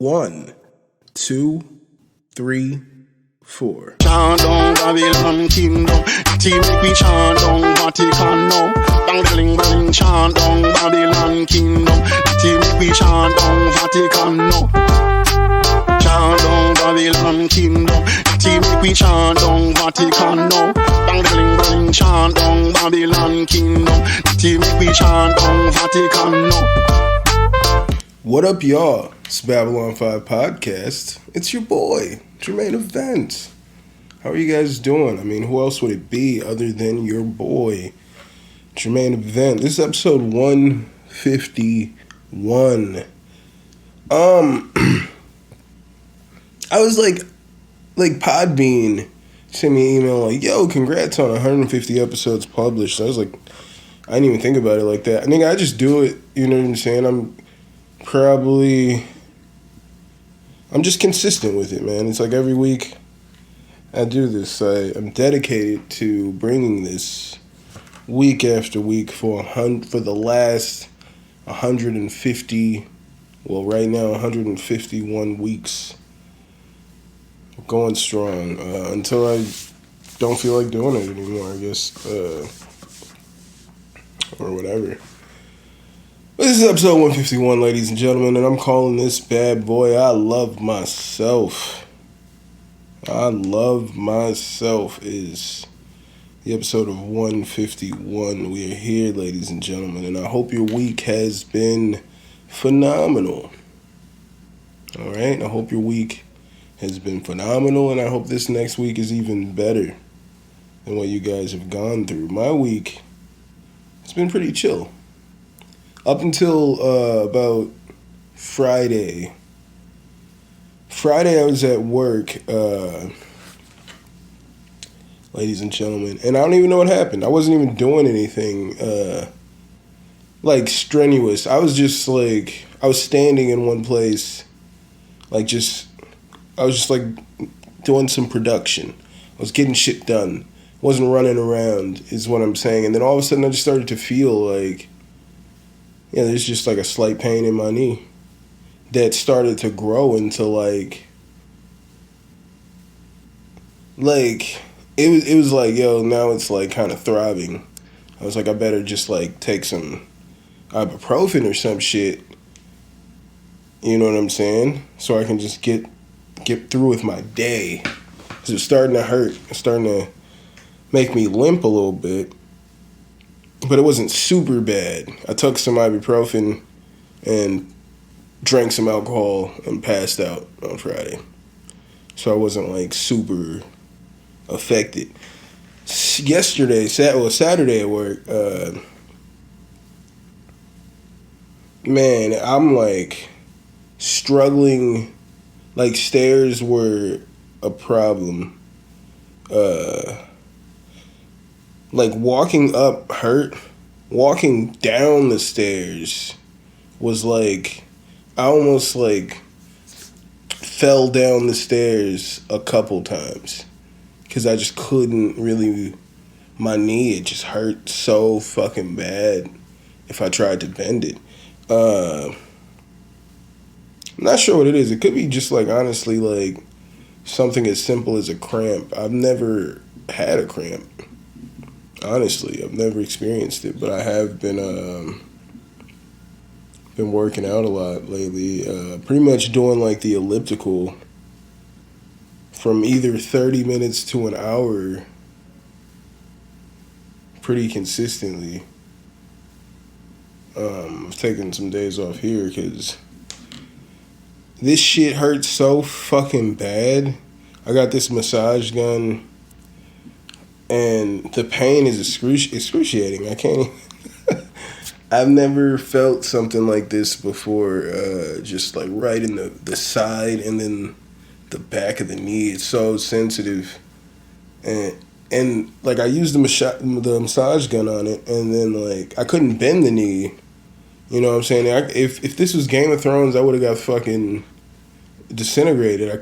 1, 2, 3, 4. Chant down Babylon kingdom, team make we chant down Vatican now. Bang bling bling, chant down Babylon kingdom, team make we chant down Vatican now. Chant down Babylon kingdom, team make we chant down Vatican now. Bang bling bling, chant down Babylon kingdom, team make we chant down Vatican now. What up, y'all? It's Babylon 5 Podcast. It's your boy, Jermaine Babbles. How are you guys doing? I mean, who else would it be other than your boy, Jermaine Babbles? This is episode 151. I was like Podbean sent me an email like, yo, congrats on 150 episodes published. I was like, I didn't even think about it like that. I think I just do it, you know what I'm saying? I'm just consistent with it, man. It's like every week I do this. I'm dedicated to bringing this week after week for the last 150, well, right now 151 weeks. Going strong until I don't feel like doing it anymore, I guess, or whatever. This is episode 151, ladies and gentlemen, and I'm calling this bad boy I Love Myself. I Love Myself is the episode of 151. We are here, ladies and gentlemen, and I hope your week has been phenomenal. All right? I hope your week has been phenomenal, and I hope this next week is even better than what you guys have gone through. My week has been pretty chill. Up until about Friday. I was at work, ladies and gentlemen, and I don't even know what happened. I wasn't even doing anything strenuous. I was just I was standing in one place, I was just doing some production. I was getting shit done. Wasn't running around, is what I'm saying. And then all of a sudden I just started to feel like, yeah, there's just a slight pain in my knee that started to grow into it was yo, now it's kind of throbbing. I was like, I better just take some ibuprofen or some shit. You know what I'm saying? So I can just get through with my day. 'Cause it's starting to hurt. It's starting to make me limp a little bit. But it wasn't super bad. I took some ibuprofen and drank some alcohol and passed out on Friday. So I wasn't super affected. Saturday at work, man, I'm struggling. Stairs were a problem. Walking up hurt. Walking down the stairs was I almost fell down the stairs a couple times. Because I just couldn't really, my knee, it just hurt so fucking bad if I tried to bend it. I'm not sure what it is. It could be just honestly something as simple as a cramp. I've never had a cramp. Honestly, I've never experienced it, but I have been working out a lot lately. Pretty much doing the elliptical from either 30 minutes to an hour pretty consistently. I've taken some days off here because this shit hurts so fucking bad. I got this massage gun. And the pain is excruciating. I can't. I've never felt something like this before. Just right in the side and then the back of the knee. It's so sensitive, and I used the massage gun on it, and then I couldn't bend the knee. You know what I'm saying? If this was Game of Thrones, I would have got fucking disintegrated. I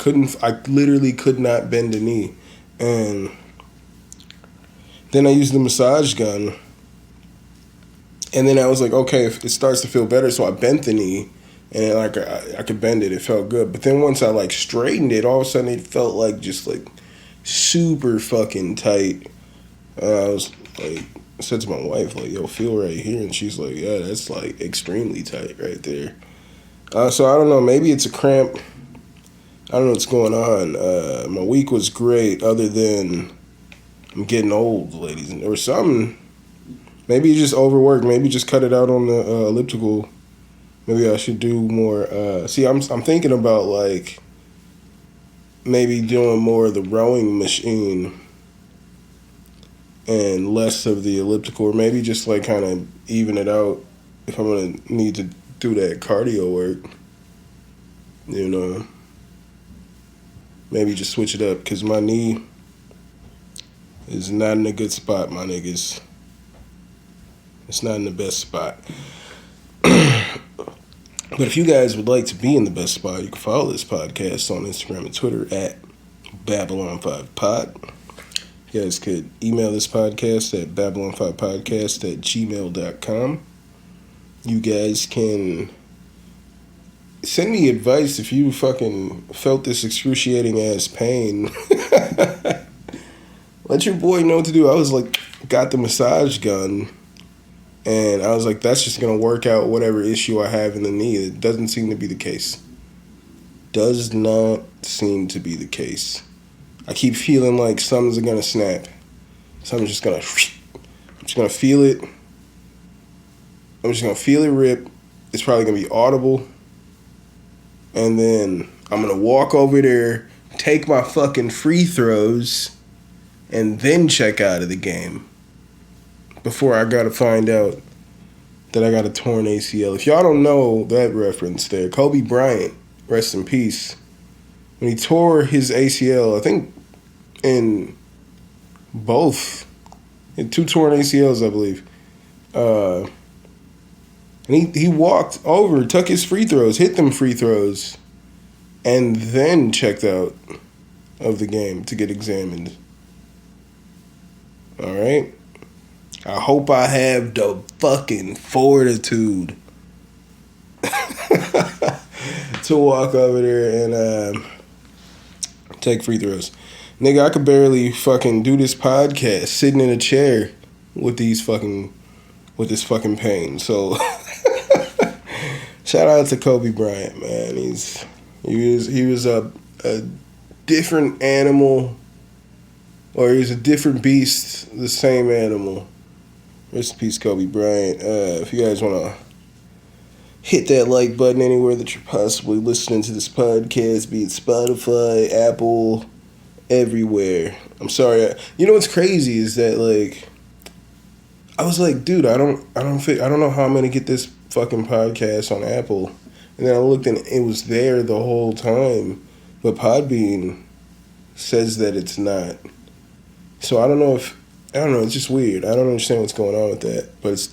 literally could not bend the knee, and then I used the massage gun, and then I was like, okay, if it starts to feel better, so I bent the knee, and like I could bend it. It felt good. But then once I like straightened it, all of a sudden it felt like just like super fucking tight. I was like, I said to my wife, like, yo, feel right here. And she's like, yeah, that's like extremely tight right there. So I don't know, maybe it's a cramp. I don't know what's going on. My week was great, other than I'm getting old, ladies, or something. Maybe just overwork. Maybe just cut it out on the elliptical. Maybe I should do more. I'm thinking about like maybe doing more of the rowing machine and less of the elliptical, or maybe just like kind of even it out if I'm gonna need to do that cardio work. You know, maybe just switch it up because my knee is not in a good spot, my niggas. It's not in the best spot. But if you guys would like to be in the best spot, you can follow this podcast on Instagram and Twitter at Babylon5Pod. You guys could email this podcast at Babylon5podcast@gmail.com. You guys can send me advice if you fucking felt this excruciating ass pain. Let your boy know what to do. I was like, got the massage gun, and I was like, that's just going to work out whatever issue I have in the knee. It doesn't seem to be the case. Does not seem to be the case. I keep feeling like something's going to snap. Something's just going to... I'm just going to feel it. I'm just going to feel it rip. It's probably going to be audible. And then I'm going to walk over there, take my fucking free throws, and then check out of the game before I got to find out that I got a torn ACL. If y'all don't know that reference there, Kobe Bryant, rest in peace, when he tore his ACL, I think in two torn ACLs, I believe, and he walked over, took his free throws, hit them free throws, and then checked out of the game to get examined. All right? I hope I have the fucking fortitude to walk over there and take free throws. Nigga, I could barely fucking do this podcast sitting in a chair with this fucking pain. So shout out to Kobe Bryant, man. He was a different animal, or he was a different beast, the same animal. Rest in peace, Kobe Bryant. If you guys want to hit that like button anywhere that you're possibly listening to this podcast, be it Spotify, Apple, everywhere. I'm sorry. You know what's crazy is that, like, I was like, dude, I don't know how I'm gonna get this fucking podcast on Apple. And then I looked and it was there the whole time, but Podbean says that it's not. So I don't know. It's just weird. I don't understand what's going on with that. But it's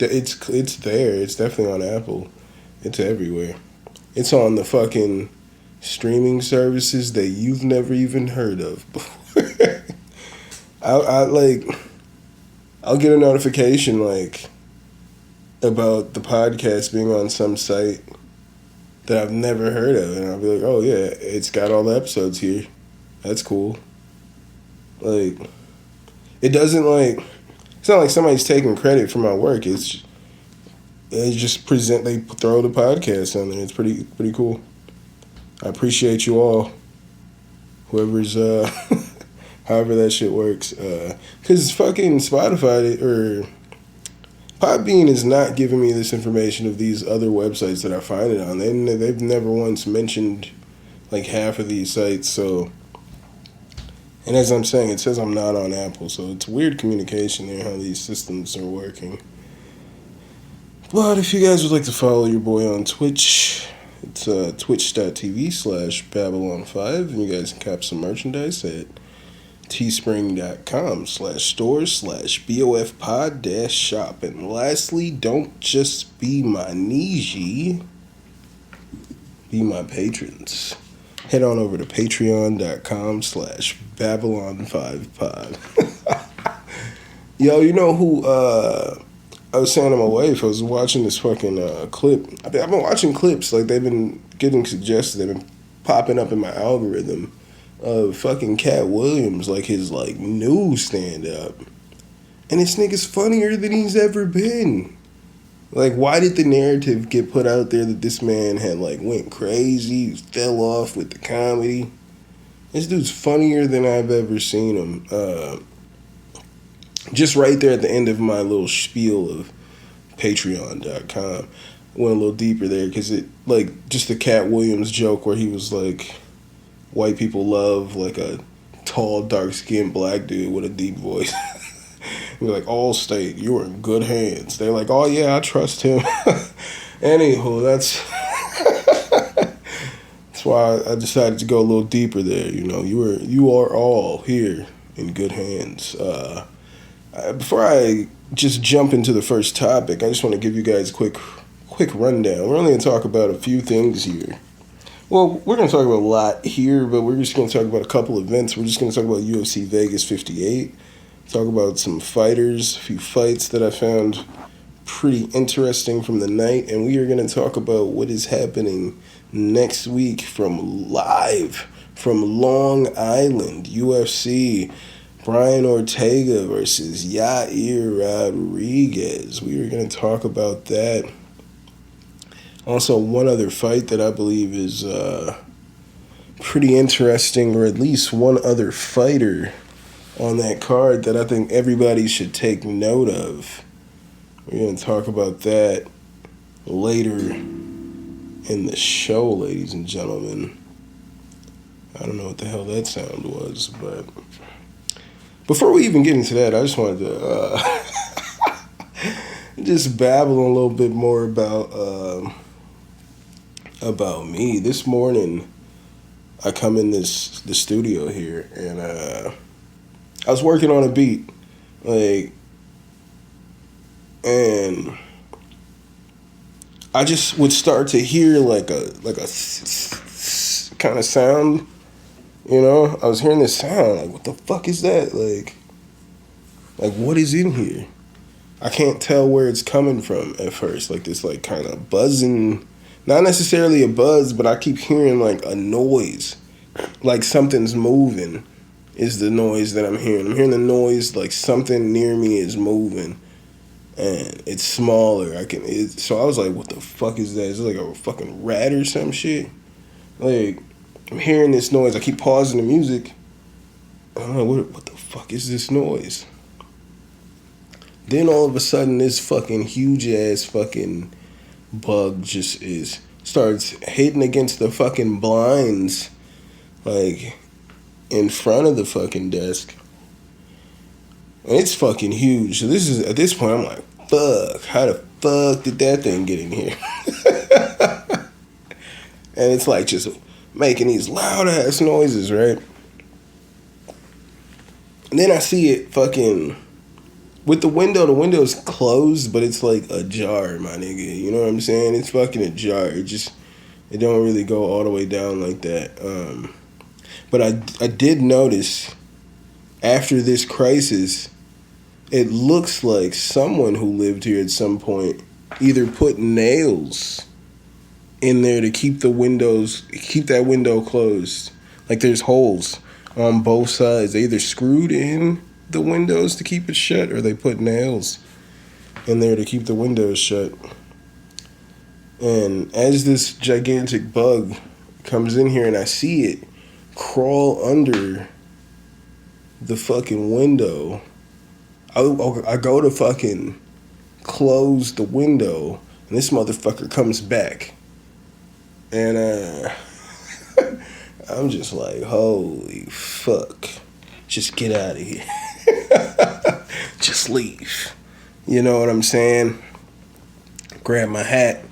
there. It's definitely on Apple. It's everywhere. It's on the fucking streaming services that you've never even heard of before. I'll get a notification like about the podcast being on some site that I've never heard of, and I'll be like, oh yeah, it's got all the episodes here. That's cool. Like, it doesn't like, it's not like somebody's taking credit for my work. They throw the podcast on there. It's pretty cool. I appreciate you all, whoever's however that shit works, because fucking Spotify or Podbean is not giving me this information of these other websites that I find it on. They've never once mentioned like half of these sites. So, and as I'm saying, it says I'm not on Apple, so it's weird communication there how these systems are working. But if you guys would like to follow your boy on Twitch, it's twitch.tv/Babylon5, and you guys can cop some merchandise at teespring.com/store/BOFpod-shop. And lastly, don't just be my Niji, be my patrons. Head on over to patreon.com/Babylon5pod. Yo, you know who I was saying to my wife, I was watching this fucking clip. I've been watching clips, like they've been getting suggested, they've been popping up in my algorithm of fucking Cat Williams, like his like new stand up. And this nigga's funnier than he's ever been. Like, why did the narrative get put out there that this man had like went crazy, fell off with the comedy? This dude's funnier than I've ever seen him. Just right there at the end of my little spiel of patreon.com. I went a little deeper there because it, like, just the Cat Williams joke where he was like, white people love like a tall, dark-skinned black dude with a deep voice. You're like, Allstate, you're in good hands. They're like, oh yeah, I trust him. Anywho, that's why I decided to go a little deeper there. You know, you are all here in good hands. Before I just jump into the first topic, I just want to give you guys a quick rundown. We're only going to talk about a few things here. Well, we're going to talk about a lot here, but we're just going to talk about a couple events. We're just going to talk about UFC Vegas 58, talk about some fighters, a few fights that I found pretty interesting from the night, and we are going to talk about what is happening next week from Long Island, UFC. Brian Ortega versus Yair Rodriguez. We are going to talk about that. Also, one other fight that I believe is pretty interesting, or at least one other fighter on that card that I think everybody should take note of. We're going to talk about that later in the show, ladies and gentlemen. I don't know what the hell that sound was, but before we even get into that, I just wanted to just babble a little bit more about me. This morning, I come in the studio here, and I was working on a beat, and I just would start to hear like a kind of sound. You know, I was hearing this sound, like, what the fuck is that? Like, what is in here? I can't tell where it's coming from at first. Like, this, like, kind of buzzing. Not necessarily a buzz, but I keep hearing, like, a noise. Like, something's moving is the noise that I'm hearing. I'm hearing the noise, like, something near me is moving. And it's smaller. So I was like, what the fuck is that? Is it like a fucking rat or some shit? Like, I'm hearing this noise. I keep pausing the music. I'm like, what the fuck is this noise? Then all of a sudden, this fucking huge ass fucking bug just starts hitting against the fucking blinds, like, in front of the fucking desk. And it's fucking huge. So at this point, I'm like, fuck, how the fuck did that thing get in here? And it's like just making these loud ass noises, right? And then I see it fucking with the window's closed, but it's like ajar, my nigga. You know what I'm saying? It's fucking ajar. It don't really go all the way down like that. But I did notice after this crisis, it looks like someone who lived here at some point either put nails in there to keep that window closed. Like, there's holes on both sides. They either screwed in the windows to keep it shut, or they put nails in there to keep the windows shut. And as this gigantic bug comes in here and I see it crawl under the fucking window, I go to fucking close the window, and this motherfucker comes back. And I'm just like, holy fuck. Just get out of here. Just leave. You know what I'm saying? Grab my hat,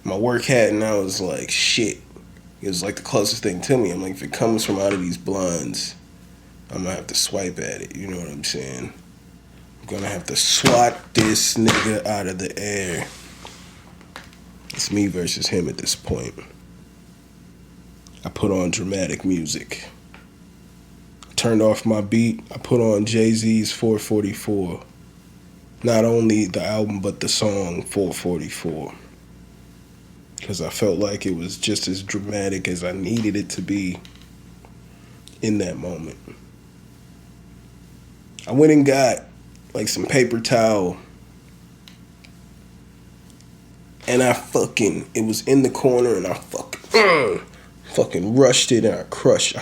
my work hat, and I was like, shit. It was like the closest thing to me. I'm like, if it comes from out of these blinds, I'm gonna have to swipe at it. You know what I'm saying? I'm gonna have to swat this nigga out of the air. It's me versus him at this point. I put on dramatic music. Turned off my beat. I put on Jay-Z's 444. Not only the album, but the song 444. Because I felt like it was just as dramatic as I needed it to be in that moment. I went and got like some paper towel. And it was in the corner, and I fucking rushed it, and I crushed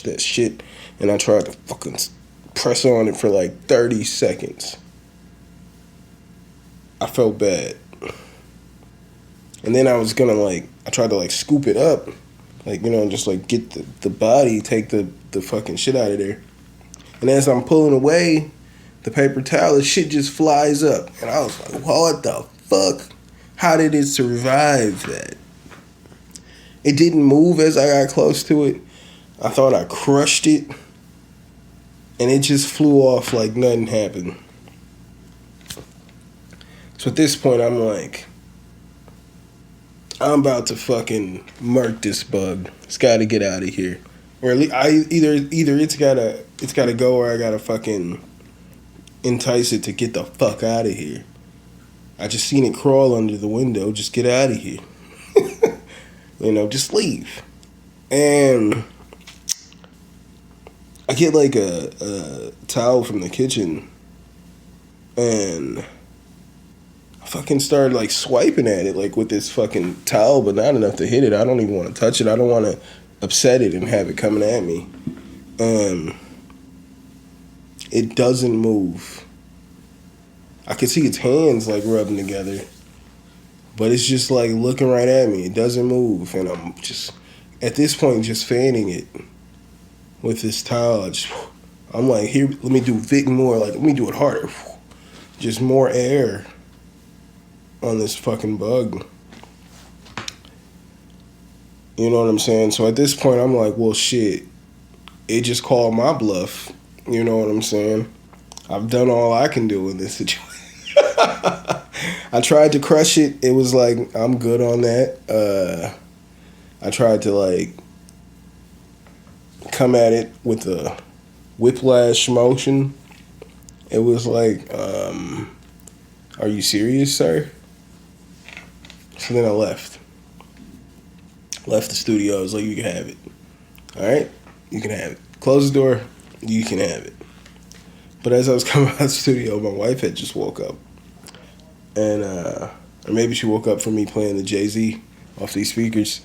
that shit, and I tried to fucking press on it for like 30 seconds. I felt bad. And then I tried to scoop it up, just get the body, take the fucking shit out of there. And as I'm pulling away the paper towel, the shit just flies up. And I was like, what the fuck? How did it survive that? It didn't move as I got close to it. I thought I crushed it. And it just flew off like nothing happened. So at this point, I'm like, I'm about to fucking murk this bug. It's got to get out of here. Or at least either it's gotta go, or I gotta fucking entice it to get the fuck out of here. I just seen it crawl under the window. Just get out of here. Just leave. And I get like a towel from the kitchen, and I fucking started like swiping at it like with this fucking towel, but not enough to hit it. I don't even want to touch it. I don't want to upset it and have it coming at me. It doesn't move. I can see its hands like rubbing together, but it's just like looking right at me. It doesn't move, and I'm just at this point just fanning it with this towel. I'm like, here, let me do Vic more. Like, let me do it harder. Just more air on this fucking bug. You know what I'm saying? So at this point, I'm like, well, shit. It just called my bluff. You know what I'm saying? I've done all I can do in this situation. I tried to crush it. It was like, I'm good on that. I tried to come at it with a whiplash motion. It was like, are you serious, sir? So then I left the studio. I was like, you can have it. All right? You can have it. Close the door. You can have it. But as I was coming out of the studio, my wife had just woke up. And, or maybe she woke up from me playing the Jay-Z off these speakers.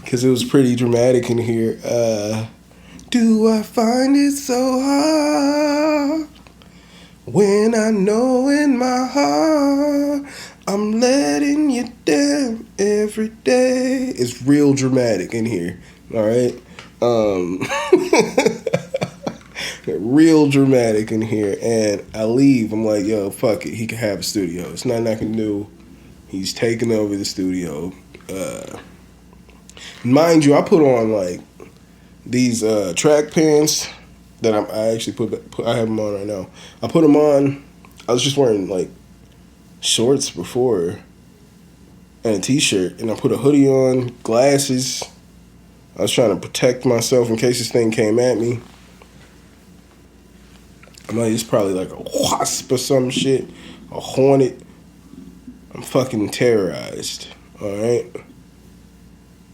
Because it was pretty dramatic in here. Do I find it so hard when I know in my heart I'm letting you down every day? It's real dramatic in here, all right? Real dramatic in here. And I leave. I'm like, yo, fuck it. He can have a studio. It's nothing I can do. He's taking over the studio. Mind you, I put on these track pants that I actually I have them on right now. I put them on. I was just wearing shorts before and a t-shirt, and I put a hoodie on, glasses. I was trying to protect myself in case this thing came at me. I'm like, it's probably like a wasp or some shit, a hornet. I'm fucking terrorized. All right.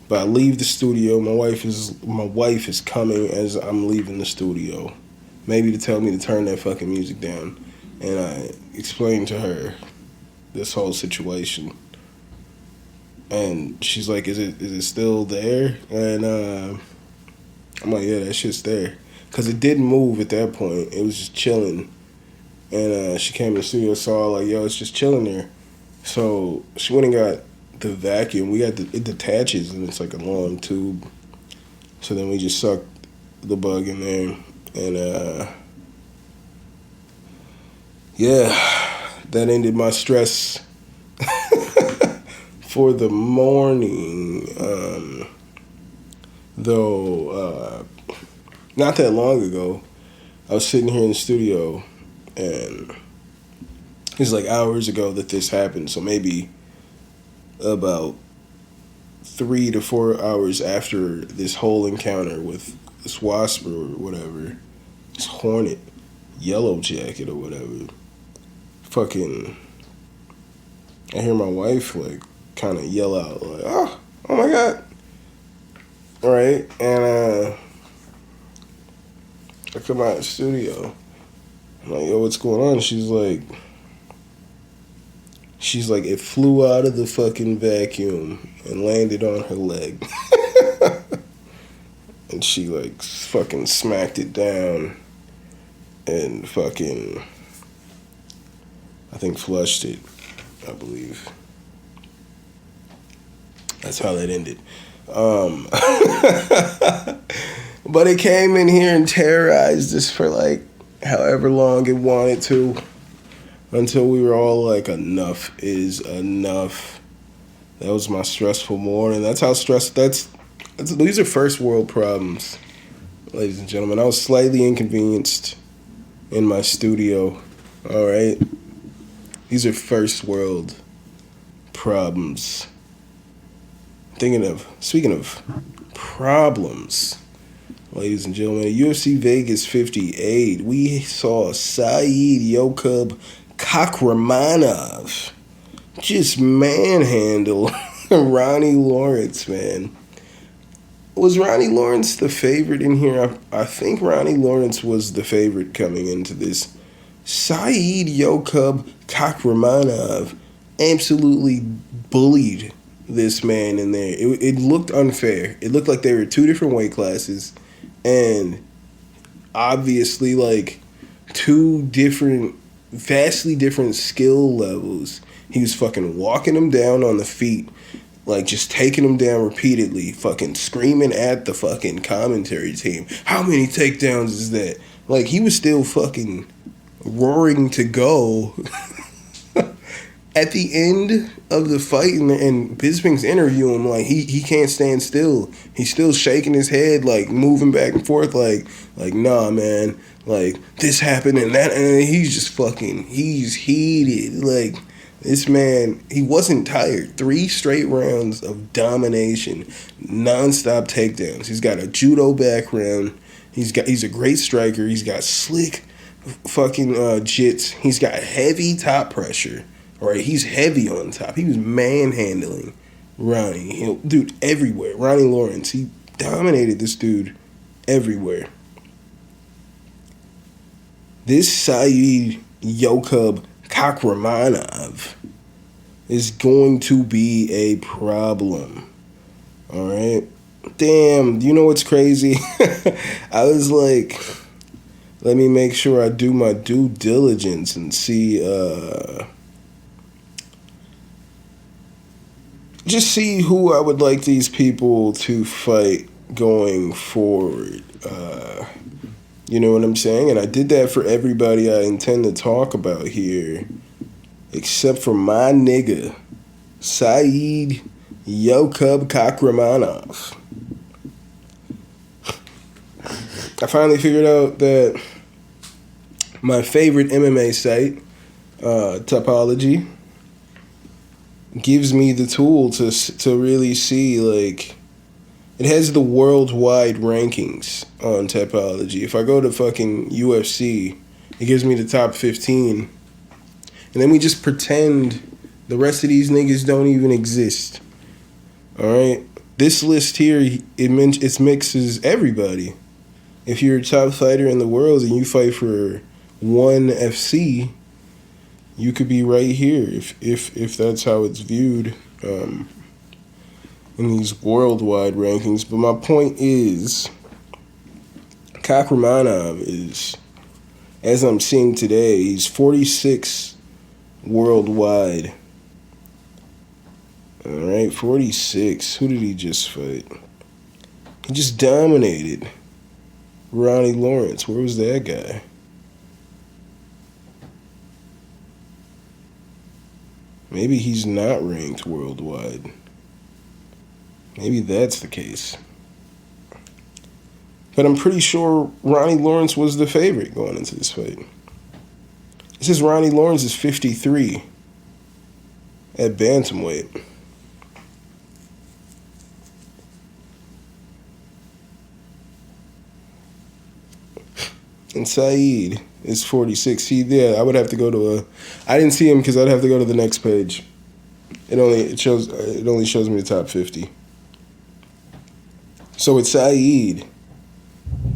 But I leave the studio. My wife is coming as I'm leaving the studio, maybe to tell me to turn that fucking music down. And I explained to her this whole situation, and she's like, "Is it still there?" And I'm like, "Yeah, that shit's there," because it didn't move at that point. It was just chilling. And she came to the studio, saw like, "Yo, it's just chilling there." So she went and got the vacuum. It detaches, and it's like a long tube. So then we just sucked the bug in there, and yeah, that ended my stress for the morning. Though not that long ago, I was sitting here in the studio, and it's like hours ago that this happened. So maybe about 3 to 4 hours after this whole encounter with this wasp or whatever, this hornet, Yellow Jacket or whatever. Fucking, I hear my wife like kind of yell out like, oh my God. All right, and I come out of the studio. I'm like, yo, what's going on? She's like, it flew out of the fucking vacuum and landed on her leg. And she like fucking smacked it down and fucking, I think, flushed it, I believe. That's how that ended. But it came in here and terrorized us for like however long it wanted to, until we were all like, enough is enough. That was my stressful morning. That's how stressed. These are first world problems, ladies and gentlemen. I was slightly inconvenienced in my studio. All right, these are first world problems. Speaking of problems, ladies and gentlemen, at UFC Vegas 58, we saw Said Yokub Kakhramonov just manhandle Ronnie Lawrence, man. Was Ronnie Lawrence the favorite in here? I think Ronnie Lawrence was the favorite coming into this. Said Yokub Kakhramonov absolutely bullied this man in there. It looked unfair. It looked like they were two different weight classes, and obviously like two different, vastly different skill levels. He was fucking walking him down on the feet, like just taking him down repeatedly, fucking screaming at the fucking commentary team. How many takedowns is that? Like, he was still fucking roaring to go. At the end of the fight, and Bisping's interviewing him, like, he can't stand still. He's still shaking his head, like, moving back and forth, like, nah, man, like, this happened and that, and he's just fucking, he's heated. Like, this man, he wasn't tired. 3 straight rounds of domination, nonstop takedowns. He's got a judo background. He's a great striker. He's got slick fucking jits. He's got heavy top pressure. Right, he's heavy on top. He was manhandling Ronnie. Dude, everywhere. Ronnie Lawrence, he dominated this dude everywhere. This Said Yokub Kakhramonov is going to be a problem. All right? Damn, you know what's crazy? I was like, let me make sure I do my due diligence and see, just see who I would like these people to fight going forward. You know what I'm saying? And I did that for everybody I intend to talk about here, except for my nigga, Said Yokub Kakhramonov. I finally figured out that my favorite MMA site, Topology, gives me the tool to really see, like, it has the worldwide rankings on Topology. If I go to fucking UFC, it gives me the top 15. And then we just pretend the rest of these niggas don't even exist. Alright? This list here, it mixes everybody. If you're a top fighter in the world and you fight for ONE FC, you could be right here if that's how it's viewed in these worldwide rankings. But my point is, Kakhramonov is, as I'm seeing today, he's 46 worldwide. All right, 46. Who did he just fight? He just dominated Ronnie Lawrence. Where was that guy? Maybe he's not ranked worldwide. Maybe that's the case. But I'm pretty sure Ronnie Lawrence was the favorite going into this fight. It says Ronnie Lawrence is 53 at bantamweight. And Said is 46. See, yeah, I would have to go to a. I didn't see him because I'd have to go to the next page. It only shows me the top 50. So it's Saeed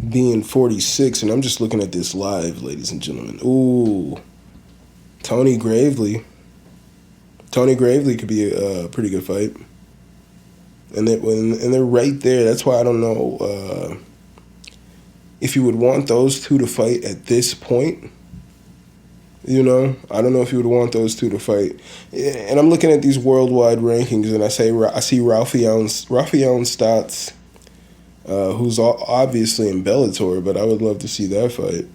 being 46, and I'm just looking at this live, ladies and gentlemen. Ooh, Tony Gravely. Tony Gravely could be a pretty good fight. And they're right there. That's why I don't know if you would want those two to fight at this point. You know, I don't know if you would want those two to fight. And I'm looking at these worldwide rankings, and I see Rafael Stotts, who's obviously in Bellator, but I would love to see that fight.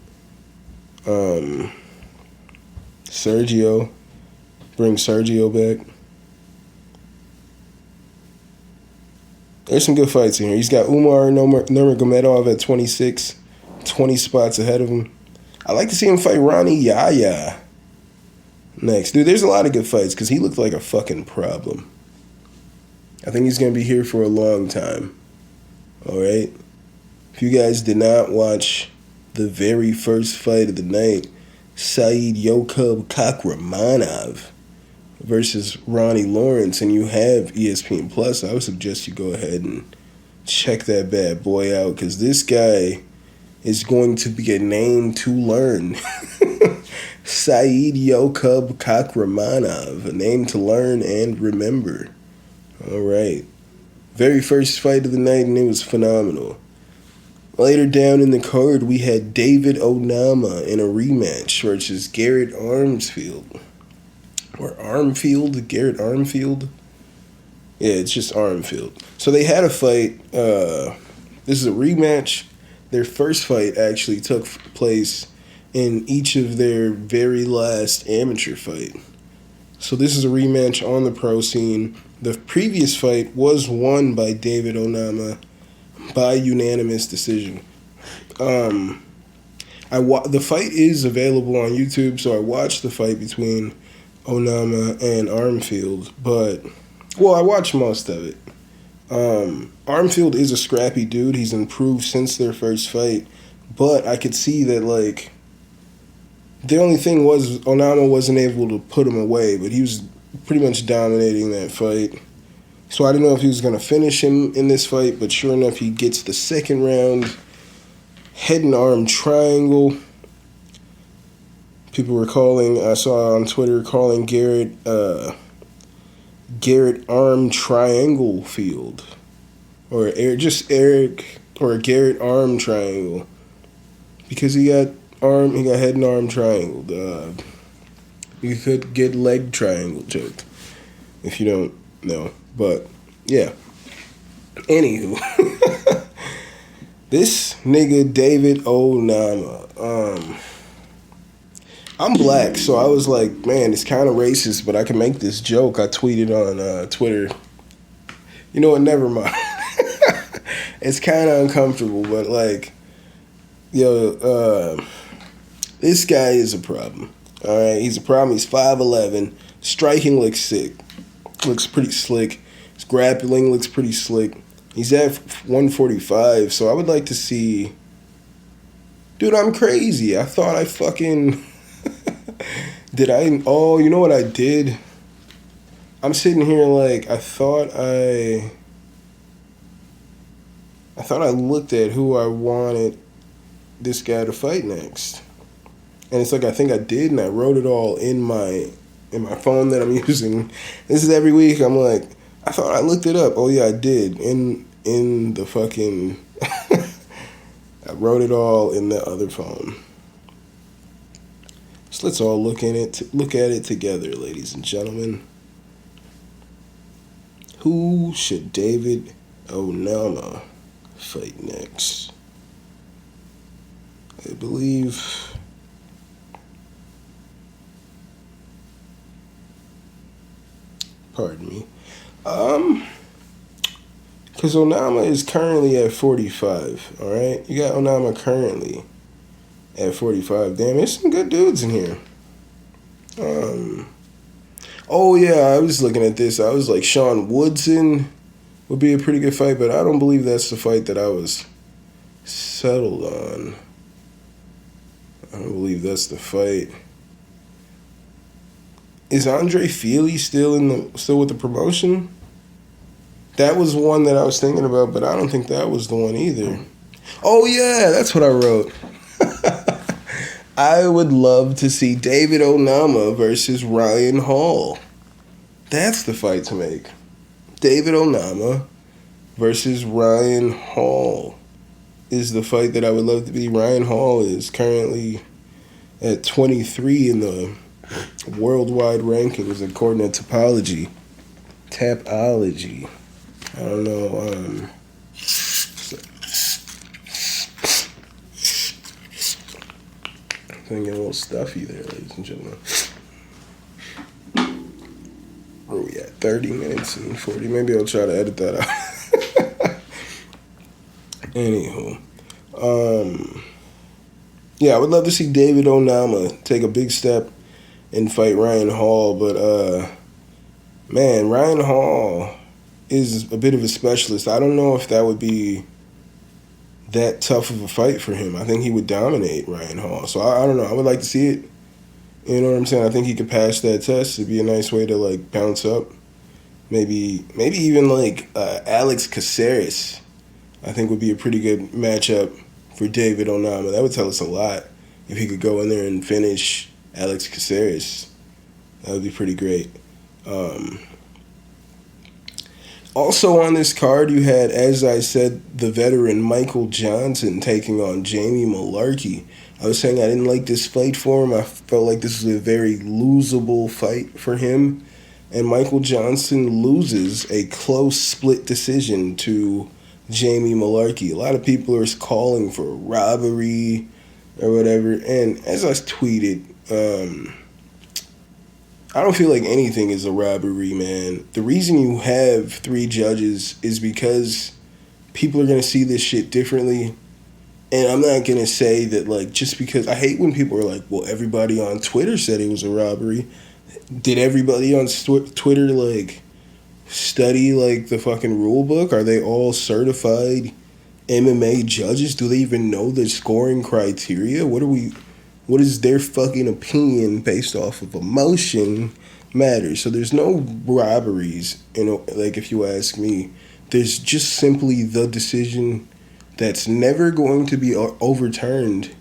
Sergio, bring Sergio back. There's some good fights in here. He's got Umar Nurmagomedov at 26, 20 spots ahead of him. I like to see him fight Ronnie Yaya next. Dude, there's a lot of good fights because he looked like a fucking problem. I think he's going to be here for a long time. All right? If you guys did not watch the very first fight of the night, Saeed Yokub Kakramanov versus Ronnie Lawrence, and you have ESPN Plus, I would suggest you go ahead and check that bad boy out because this guy is going to be a name to learn. Saeed Yokub Kakramanov, a name to learn and remember. All right. Very first fight of the night, and it was phenomenal. Later down in the card, we had David Onama in a rematch versus Garrett Armfield. Or Armfield? Garrett Armfield? Yeah, it's just Armfield. So they had a fight. This is a rematch. Their first fight actually took place in each of their very last amateur fight. So this is a rematch on the pro scene. The previous fight was won by David Onama by unanimous decision. The fight is available on YouTube, so I watched the fight between Onama and Armfield, but, well, I watched most of it. Armfield is a scrappy dude. He's improved since their first fight, but I could see that, like, the only thing was Onama wasn't able to put him away, but he was pretty much dominating that fight. So I didn't know if he was going to finish him in this fight, but sure enough, he gets the second round head and arm triangle. People were I saw on Twitter calling Garrett Arm Triangle Field. Or Garrett Arm Triangle. Because he got head and arm triangle. You could get leg triangle joke if you don't know. But, yeah. Anywho. This nigga David Onama. I'm black, so I was like, man, it's kind of racist, but I can make this joke. I tweeted on Twitter. You know what? Never mind. It's kind of uncomfortable, but, like, this guy is a problem. All right, he's a problem. He's 5'11". Striking looks sick. Looks pretty slick. His grappling looks pretty slick. He's at 145, so I would like to see... Dude, I'm crazy. I thought I fucking... Oh, you know what I did? I'm sitting here like, I thought I looked at who I wanted this guy to fight next. And it's like, I think I did, and I wrote it all in my phone that I'm using. This is every week. I'm like, I thought I looked it up. Oh, yeah, I did. In the fucking... I wrote it all in the other phone. So let's all look at it together, ladies and gentlemen. Who should David Onama fight next? I believe... Pardon me. Because Onama is currently at 45, all right? You got Onama currently at 45. Damn, there's some good dudes in here. Oh, yeah, I was looking at this. I was like, Sean Woodson would be a pretty good fight, but I don't believe that's the fight that I was settled on. I don't believe that's the fight. Is Andre Feely still with the promotion? That was one that I was thinking about, but I don't think that was the one either. Oh yeah, that's what I wrote. I would love to see David Onama versus Ryan Hall. That's the fight to make. David Onama versus Ryan Hall is the fight that I would love to be. Ryan Hall is currently at 23 in the worldwide rankings according to Tapology. I don't know. Getting a little stuffy there, ladies and gentlemen. Where we at? 30 minutes and 40. Maybe I'll try to edit that out. Anywho. Yeah, I would love to see David Onama take a big step and fight Ryan Hall, but man, Ryan Hall is a bit of a specialist. I don't know if that would be that tough of a fight for him. I think he would dominate Ryan Hall. So I don't know. I would like to see it. You know what I'm saying? I think he could pass that test. It'd be a nice way to like bounce up. Maybe even like Alex Caceres, I think would be a pretty good matchup for David Onama. That would tell us a lot if he could go in there and finish Alex Caceres. That would be pretty great. Also on this card, you had, as I said, the veteran Michael Johnson taking on Jamie Mullarkey. I was saying I didn't like this fight for him. I felt like this was a very losable fight for him. And Michael Johnson loses a close split decision to Jamie Mullarkey. A lot of people are calling for robbery or whatever. And as I tweeted, I don't feel like anything is a robbery, man. The reason you have 3 judges is because people are going to see this shit differently. And I'm not going to say that, like, just because... I hate when people are like, well, everybody on Twitter said it was a robbery. Did everybody on Twitter, like, study, like, the fucking rule book? Are they all certified MMA judges? Do they even know the scoring criteria? What is their fucking opinion based off of emotion matters? So there's no robberies, you know, like if you ask me. There's just simply the decision that's never going to be overturned.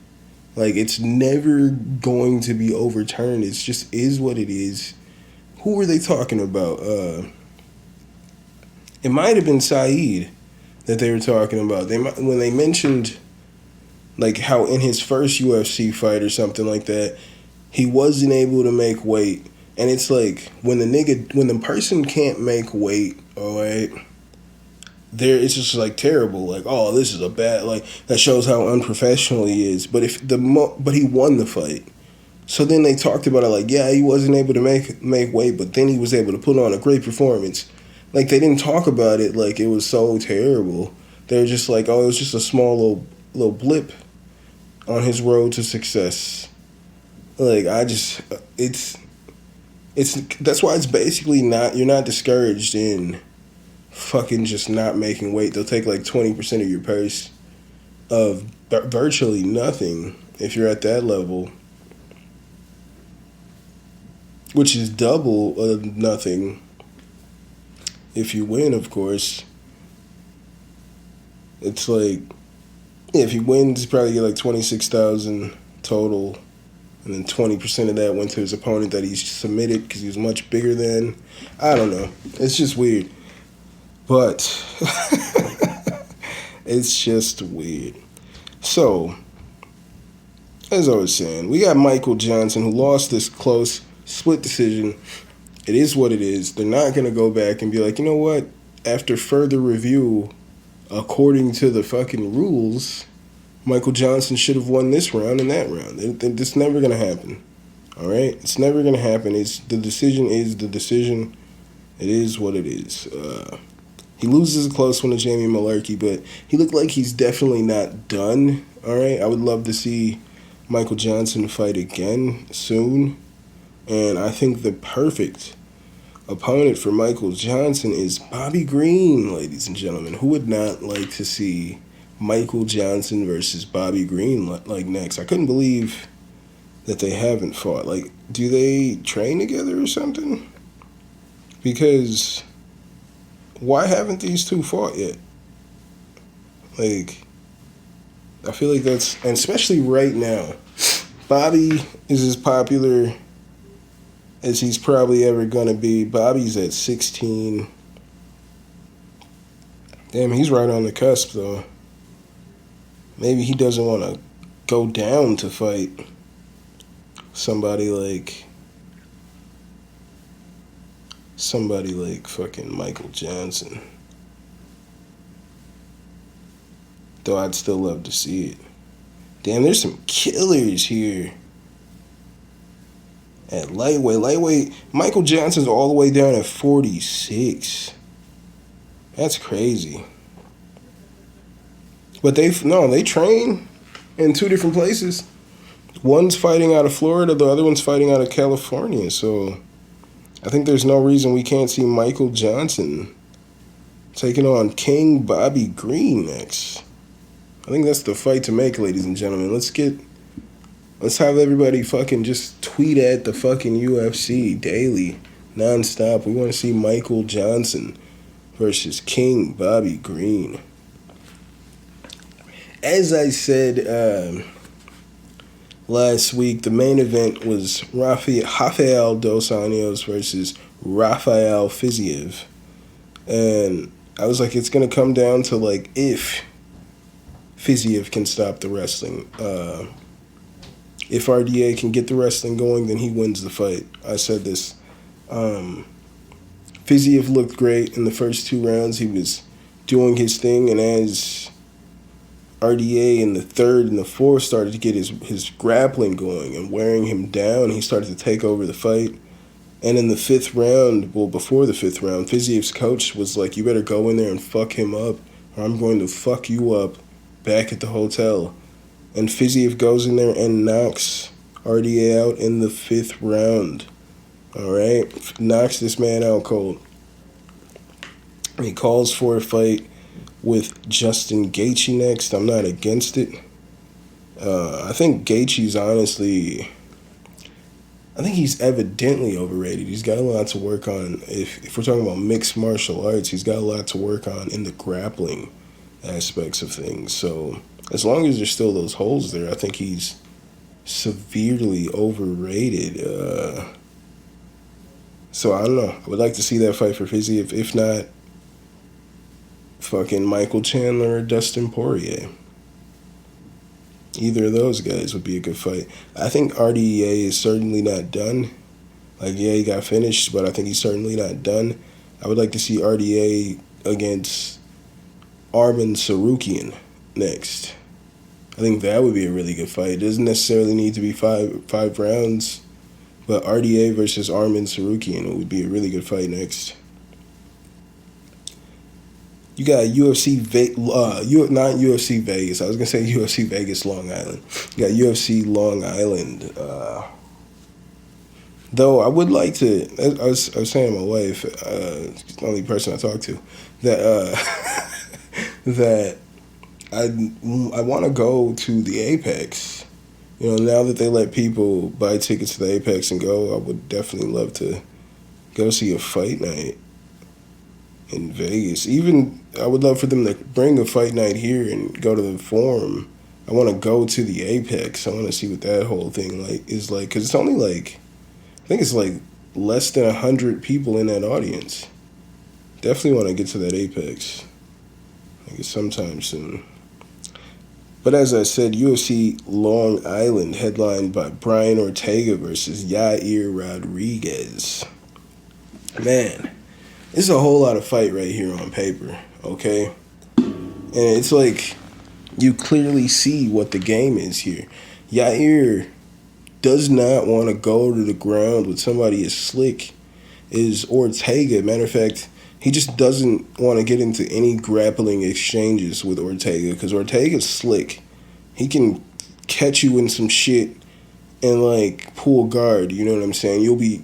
Like, it's never going to be overturned. It just is what it is. Who were they talking about? It might have been Saeed that they were talking about. When they mentioned... like how in his first UFC fight or something like that, he wasn't able to make weight. And it's like, when the person can't make weight, alright, it's just like terrible. Like, oh, this is a bad, like, that shows how unprofessional he is. But but he won the fight. So then they talked about it like, yeah, he wasn't able to make weight, but then he was able to put on a great performance. Like, they didn't talk about it like it was so terrible. They were just like, oh, it was just a small little blip on his road to success. Like, it's that's why it's basically you're not discouraged in fucking just not making weight. They'll take like 20% of your purse of virtually nothing if you're at that level, which is double of nothing if you win, of course. It's like, yeah, if he wins, he probably get like $26,000 total, and then 20% of that went to his opponent that he submitted because he was much bigger than. I don't know. It's just weird, but it's just weird. So, as I was saying, we got Michael Johnson who lost this close split decision. It is what it is. They're not gonna go back and be like, you know what? After further review, according to the fucking rules, Michael Johnson should have won this round and that round. It's never going to happen. All right? It's never going to happen. The decision is the decision. It is what it is. He loses a close one to Jamie Mullarkey, but he looked like he's definitely not done. All right? I would love to see Michael Johnson fight again soon. And I think the perfect opponent for Michael Johnson is Bobby Green, ladies and gentlemen. Who would not like to see Michael Johnson versus Bobby Green like next? I couldn't believe that they haven't fought. Like, do they train together or something? Because why haven't these two fought yet? Like, I feel like that's, and especially right now, Bobby is as popular as he's probably ever gonna be. Bobby's at 16. Damn, he's right on the cusp though. Maybe he doesn't want to go down to fight somebody like fucking Michael Johnson. Though I'd still love to see it. Damn, there's some killers here. At lightweight, Michael Johnson's all the way down at 46. That's crazy. But they train in two different places. One's fighting out of Florida, the other one's fighting out of California. So I think there's no reason we can't see Michael Johnson taking on King Bobby Green next. I think that's the fight to make, ladies and gentlemen. Let's have everybody fucking just tweet at the fucking UFC daily, nonstop. We want to see Michael Johnson versus King Bobby Green. As I said last week, the main event was Rafael Dos Anjos versus Rafael Fiziev. And I was like, it's going to come down to, like, if Fiziev can stop the wrestling. If RDA can get the wrestling going, then he wins the fight. I said this. Fiziev looked great in the first 2 rounds. He was doing his thing, and as RDA in the third and the fourth started to get his grappling going and wearing him down, he started to take over the fight. And in the 5th round, well, before the 5th round, Fiziev's coach was like, you better go in there and fuck him up, or I'm going to fuck you up back at the hotel. And Fiziev goes in there and knocks RDA out in the 5th round. Alright? Knocks this man out cold. He calls for a fight with Justin Gaethje next. I'm not against it. I think Gaethje's I think he's evidently overrated. He's got a lot to work on. If we're talking about mixed martial arts, he's got a lot to work on in the grappling aspects of things. So as long as there's still those holes there, I think he's severely overrated. So I don't know. I would like to see that fight for Fiziev. If not, fucking Michael Chandler or Dustin Poirier. Either of those guys would be a good fight. I think RDA is certainly not done. Like, yeah, he got finished, but I think he's certainly not done. I would like to see RDA against Arman Tsarukyan next. I think that would be a really good fight. It doesn't necessarily need to be five rounds, but RDA versus Arman Tsarukyan would be a really good fight next. You got not UFC Vegas. I was gonna say UFC Vegas Long Island. You got UFC Long Island. Though I would like to. I was saying to my wife, the only person I talk to, that that I want to go to the Apex. You know, now that they let people buy tickets to the Apex and go, I would definitely love to go see a fight night in Vegas. Even I would love for them to bring a fight night here and go to the Forum. I want to go to the Apex. I want to see what that whole thing is like, because it's only like, I think it's like less than 100 people in that audience. Definitely want to get to that Apex. I guess sometime soon. But as I said, UFC Long Island headlined by Brian Ortega versus Yair Rodriguez. Man, this is a whole lot of fight right here on paper, okay? And it's like you clearly see what the game is here. Yair does not want to go to the ground with somebody as slick as Ortega. Matter of fact, he just doesn't want to get into any grappling exchanges with Ortega because Ortega's slick. He can catch you in some shit and like pull guard, you know what I'm saying? You'll be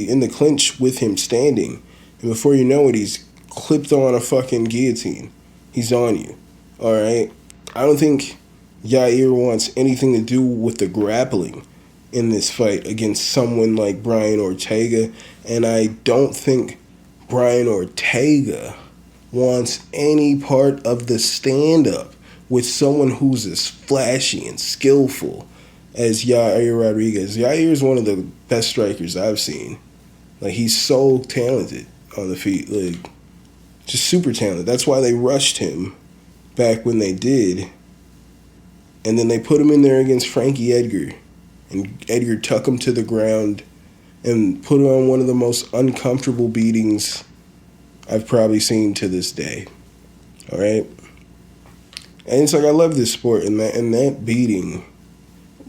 in the clinch with him standing, and before you know it, he's clipped on a fucking guillotine. He's on you. Alright? I don't think Yair wants anything to do with the grappling. in this fight against someone like Brian Ortega, and I don't think Brian Ortega wants any part of the stand-up with someone who's as flashy and skillful as Yair Rodriguez. Yair is one of the best strikers I've seen. Like, he's so talented on the feet, like, just super talented. That's why they rushed him back when they did. And then they put him in there against Frankie Edgar. And Edgar took him to the ground and put him on one of the most uncomfortable beatings I've probably seen to this day. All right? And it's like, I love this sport. And that beating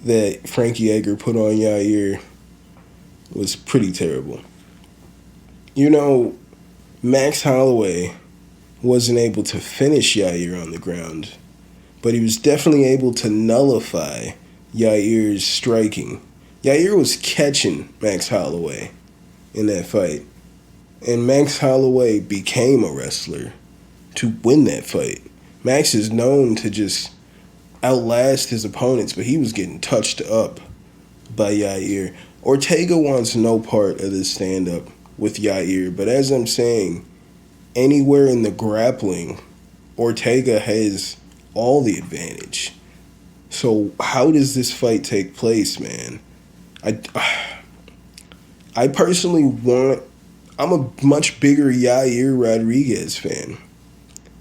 that Frankie Edgar put on Yair was pretty terrible. You know, Max Holloway wasn't able to finish Yair on the ground, but he was definitely able to nullify Yair's striking. Yair was catching Max Holloway in that fight, and Max Holloway became a wrestler to win that fight. Max is known to just outlast his opponents, but he was getting touched up by Yair. Ortega wants no part of this stand-up with Yair, but as I'm saying, anywhere in the grappling, Ortega has all the advantage. So how does this fight take place, man? I personally I'm a much bigger Yair Rodriguez fan.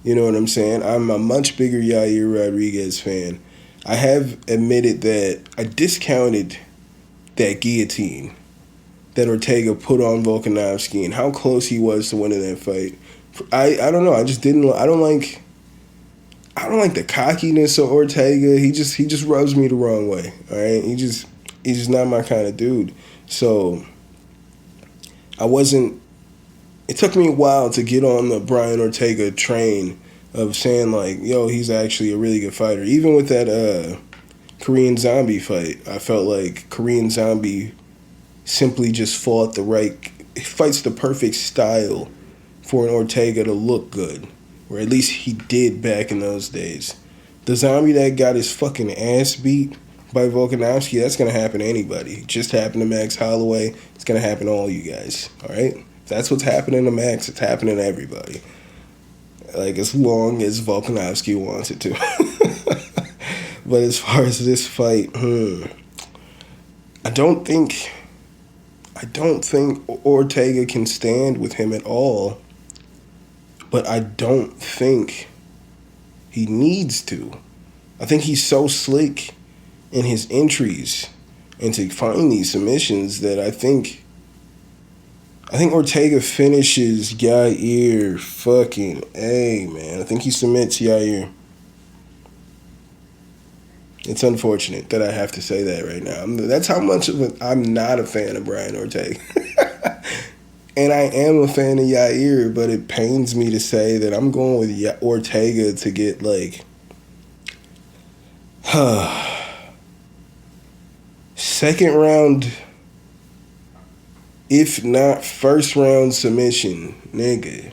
You know what I'm saying? I'm a much bigger Yair Rodriguez fan. I have admitted that I discounted that guillotine that Ortega put on Volkanovski and how close he was to winning that fight. I don't know. I just didn't. I don't like the cockiness of Ortega. He just rubs me the wrong way. All right. He's just not my kind of dude. So it took me a while to get on the Brian Ortega train of saying, like, yo, he's actually a really good fighter. Even with that Korean Zombie fight, I felt like Korean Zombie simply just fights the perfect style for an Ortega to look good. Or at least he did back in those days. The Zombie that got his fucking ass beat by Volkanovski, that's going to happen to anybody. It just happened to Max Holloway. It's going to happen to all you guys. All right? If that's what's happening to Max, it's happening to everybody. Like, as long as Volkanovski wants it to. But as far as this fight, I don't think Ortega can stand with him at all. But I don't think he needs to. I think he's so slick in his entries and to find these submissions that I think Ortega finishes Yair fucking A, man. I think he submits Yair. It's unfortunate that I have to say that right now. That's how much I'm not a fan of Brian Ortega. And I am a fan of Yair, but it pains me to say that I'm going with Ortega to get, like, second round, if not first round submission, nigga.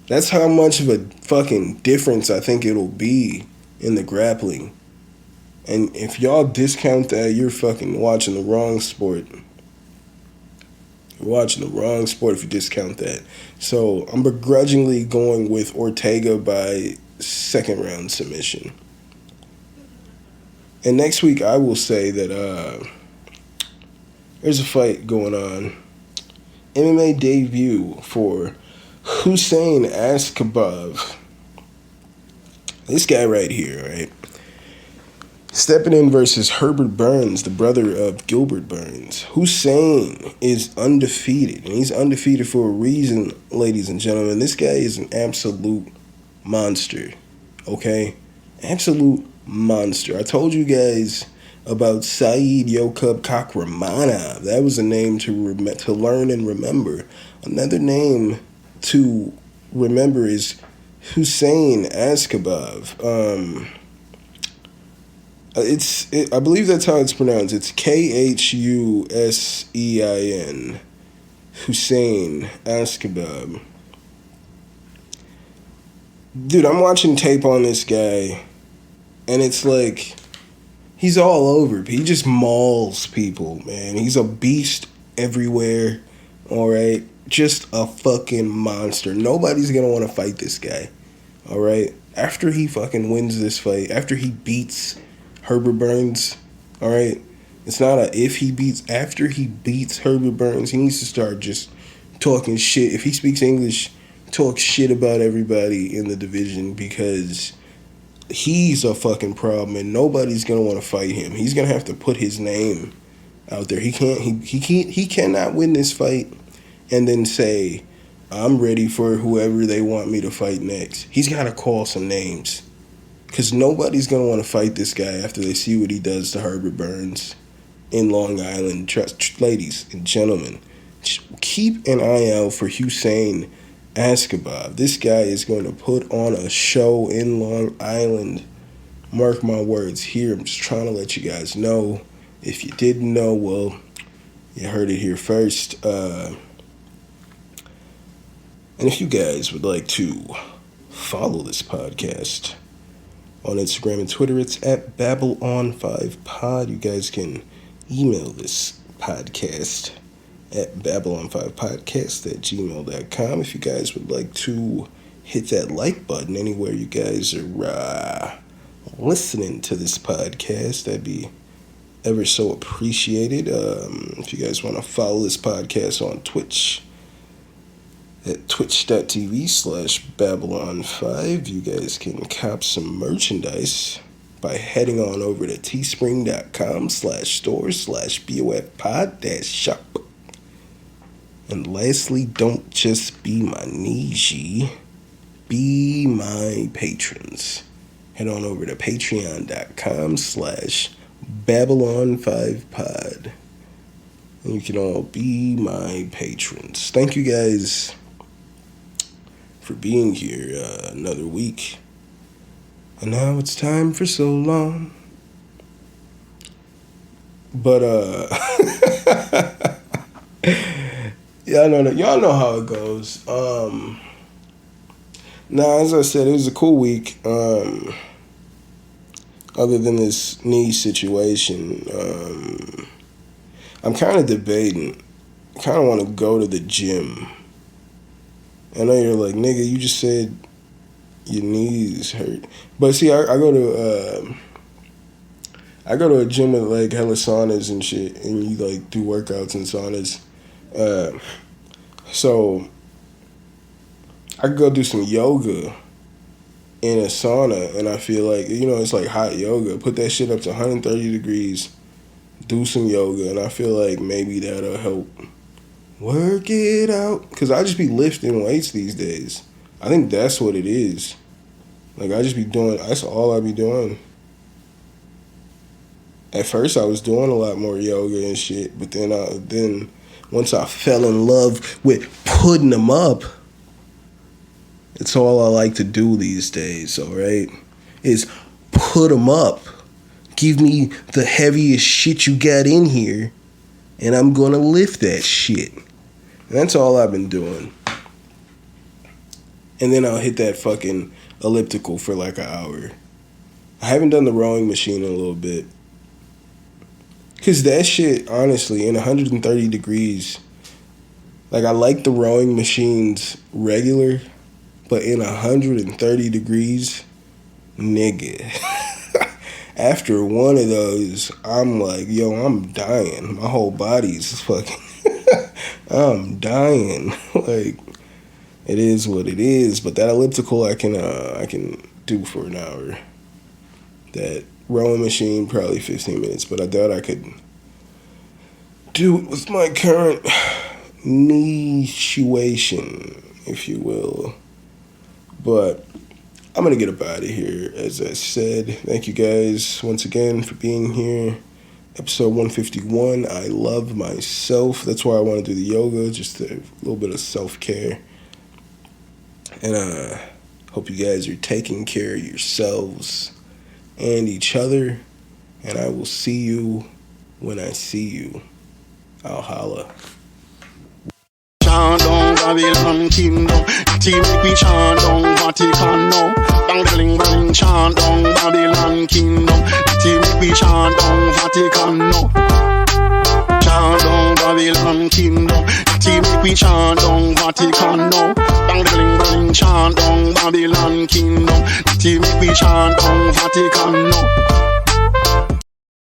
That's how much of a fucking difference I think it'll be in the grappling. And if y'all discount that, you're fucking watching the wrong sport. You're watching the wrong sport if you discount that. So I'm begrudgingly going with Ortega by second round submission. And next week I will say that there's a fight going on. MMA debut for Hussein Askabov. This guy right here, right? Stepping in versus Herbert Burns, the brother of Gilbert Burns. Hussein is undefeated, and he's undefeated for a reason, ladies and gentlemen. This guy is an absolute monster, okay? Absolute monster. I told you guys about Saeed Yokub Kakramanov. That was a name to learn and remember. Another name to remember is Hussein Askabov. I believe that's how it's pronounced. It's Khusein. Hussein Askabov. Dude, I'm watching tape on this guy, and it's like He's all over. He just mauls people, man. He's a beast everywhere. All right, just a fucking monster. Nobody's gonna want to fight this guy. All right, after he fucking wins this fight, after he beats Herbert Burns, all right, it's not a if he beats. After he beats Herbert Burns, he needs to start just talking shit. If he speaks English, talk shit about everybody in the division, because he's a fucking problem and nobody's gonna want to fight him. He's gonna have to put his name out there. He cannot win this fight and then say, I'm ready for whoever they want me to fight next. He's got to call some names, because nobody's going to want to fight this guy after they see what he does to Herbert Burns in Long Island. Trust, ladies and gentlemen, keep an eye out for Hussein Askabov. This guy is going to put on a show in Long Island. Mark my words here. I'm just trying to let you guys know. If you didn't know, well, you heard it here first. And if you guys would like to follow this podcast on Instagram and Twitter, it's at BabbleOn5Pod. You guys can email this podcast at BabbleOn5Podcast@gmail.com. If you guys would like to hit that like button anywhere you guys are listening to this podcast, that'd be ever so appreciated. If you guys want to follow this podcast on Twitch, at twitch.tv/Babylon5. You guys can cop some merchandise by heading on over to teespring.com/store/BOFpod-shop. And lastly, don't just be my Niji, be my patrons. Head on over to patreon.com/Babylon5Pod. And you can all be my patrons. Thank you guys for being here another week. And now it's time for so long. But y'all know how it goes. Now, as I said, it was a cool week. Other than this knee situation, I'm kind of debating. I kind of want to go to the gym. I know you're like, nigga, you just said your knees hurt. But see, I go to a gym with like hella saunas and shit, and you like do workouts in saunas. So I could go do some yoga in a sauna, and I feel like, it's like hot yoga. Put that shit up to 130 degrees, do some yoga, and I feel like maybe that'll help work it out. Because I just be lifting weights these days. I think that's what it is. Like, that's all I be doing. At first, I was doing a lot more yoga and shit, but then once I fell in love with putting them up, it's all I like to do these days, all right? Is put them up. Give me the heaviest shit you got in here, and I'm going to lift that shit. And that's all I've been doing. And then I'll hit that fucking elliptical for like an hour. I haven't done the rowing machine in a little bit. Because that shit, honestly, in 130 degrees, like, I like the rowing machines regular, but in 130 degrees, nigga. After one of those, I'm like, yo, I'm dying. My whole body's fucking, I'm dying. Like, it is what it is. But that elliptical, I can do for an hour. That rowing machine, probably 15 minutes. But I doubt I could do it with my current knee situation, if you will. But I'm going to get up out of here, as I said. Thank you guys once again for being here. Episode 151, I love myself. That's why I want to do the yoga, just a little bit of self-care. And hope you guys are taking care of yourselves and each other. And I will see you when I see you. I'll holla. Chant down Babylon kingdom, team make we chant down Vatican now. Bang the ling, chant down Babylon kingdom, team make we chant Vatican now. Bang bling bling chant down Babylon kingdom. Natty make we chant down Vatican now.